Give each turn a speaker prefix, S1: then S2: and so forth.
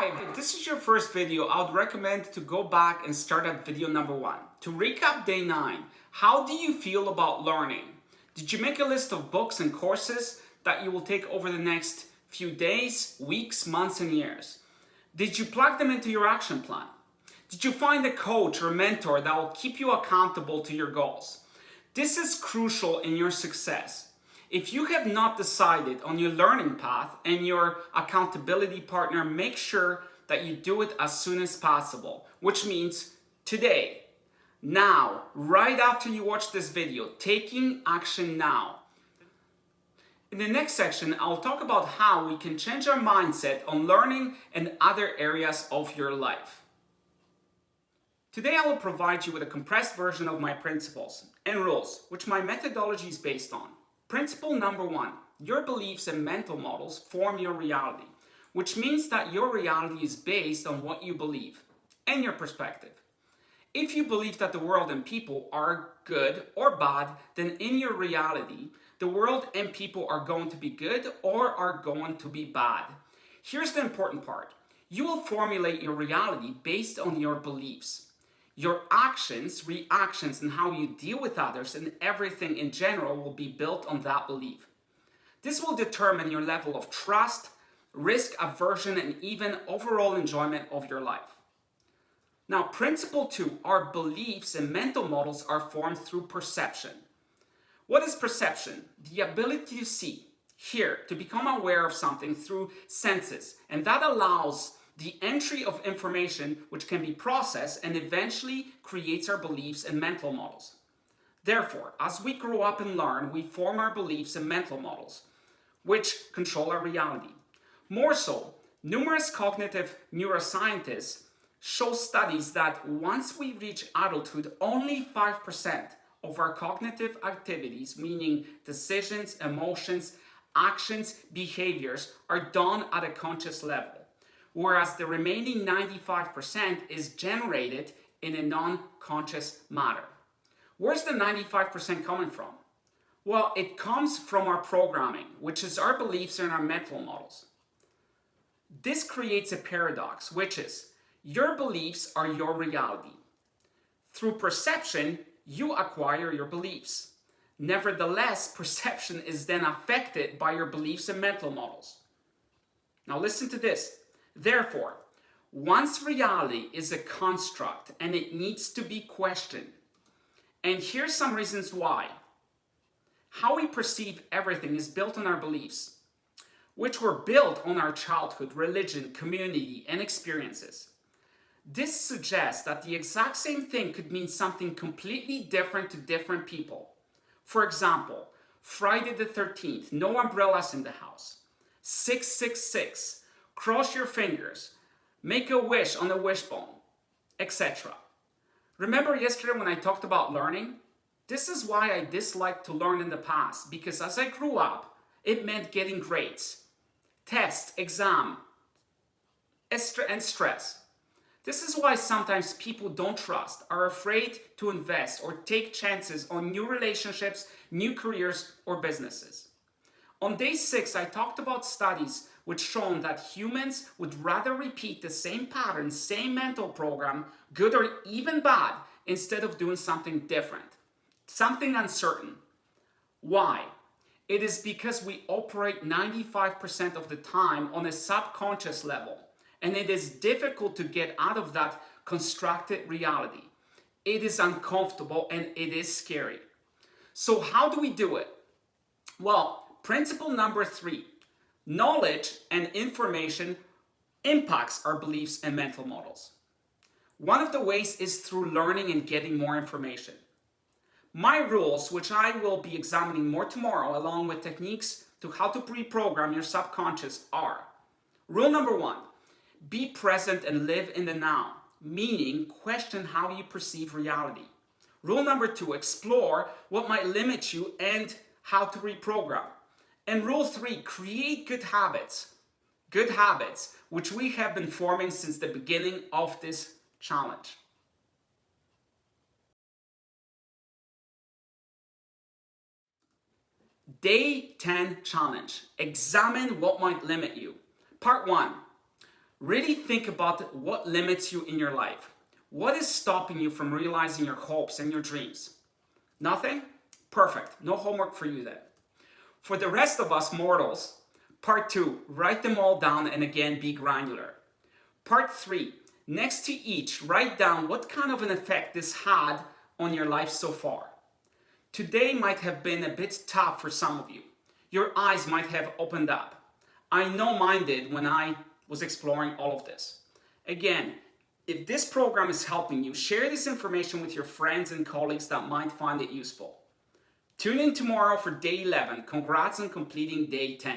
S1: Hi, if this is your first video, I would recommend to go back and start at video number 1. To recap day 9, how do you feel about learning? Did you make a list of books and courses that you will take over the next few days, weeks, months, and years? Did you plug them into your action plan? Did you find a coach or mentor that will keep you accountable to your goals? This is crucial in your success. If you have not decided on your learning path and your accountability partner, make sure that you do it as soon as possible, which means today, now, right after you watch this video, taking action now. In the next section, I'll talk about how we can change our mindset on learning and other areas of your life. Today, I will provide you with a compressed version of my principles and rules, which my methodology is based on. Principle number 1, your beliefs and mental models form your reality, which means that your reality is based on what you believe and your perspective. If you believe that the world and people are good or bad, then in your reality, the world and people are going to be good or are going to be bad. Here's the important part. You will formulate your reality based on your beliefs. Your actions, reactions, and how you deal with others and everything in general will be built on that belief. This will determine your level of trust, risk aversion, and even overall enjoyment of your life. Now, principle 2, our beliefs and mental models are formed through perception. What is perception? The ability to see, hear, to become aware of something through senses, and that allows the entry of information which can be processed and eventually creates our beliefs and mental models. Therefore, as we grow up and learn, we form our beliefs and mental models, which control our reality. More so, numerous cognitive neuroscientists show studies that once we reach adulthood, only 5% of our cognitive activities, meaning decisions, emotions, actions, behaviors, are done at a conscious level, whereas the remaining 95% is generated in a non-conscious matter. Where's the 95% coming from? Well, it comes from our programming, which is our beliefs and our mental models. This creates a paradox, which is your beliefs are your reality. Through perception, you acquire your beliefs. Nevertheless, perception is then affected by your beliefs and mental models. Now listen to this. Therefore, once reality is a construct and it needs to be questioned, and here's some reasons why. How we perceive everything is built on our beliefs, which were built on our childhood, religion, community, and experiences. This suggests that the exact same thing could mean something completely different to different people. For example, Friday the 13th, no umbrellas in the house. 666. Cross your fingers, make a wish on a wishbone, etc. Remember yesterday when I talked about learning? This is why I disliked to learn in the past, because as I grew up, it meant getting grades, test, exam, and stress. This is why sometimes people don't trust, are afraid to invest or take chances on new relationships, new careers, or businesses. On day 6, I talked about studies which shown that humans would rather repeat the same pattern, same mental program, good or even bad, instead of doing something different, something uncertain. Why? It is because we operate 95% of the time on a subconscious level, and it is difficult to get out of that constructed reality. It is uncomfortable and it is scary. So how do we do it? Well, principle number 3. Knowledge and information impacts our beliefs and mental models. One of the ways is through learning and getting more information. My rules, which I will be examining more tomorrow, along with techniques to how to reprogram your subconscious are: rule number 1, be present and live in the now, meaning question how you perceive reality. Rule number 2, explore what might limit you and how to reprogram. And rule 3, create good habits, which we have been forming since the beginning of this challenge. Day 10 challenge. Examine what might limit you. Part 1. Really think about what limits you in your life. What is stopping you from realizing your hopes and your dreams? Nothing? Perfect. No homework for you then. For the rest of us mortals, part 2, write them all down and again be granular. Part 3, next to each, write down what kind of an effect this had on your life so far. Today might have been a bit tough for some of you. Your eyes might have opened up. I know mine did when I was exploring all of this. Again, if this program is helping you, share this information with your friends and colleagues that might find it useful. Tune in tomorrow for day 11. Congrats on completing day 10.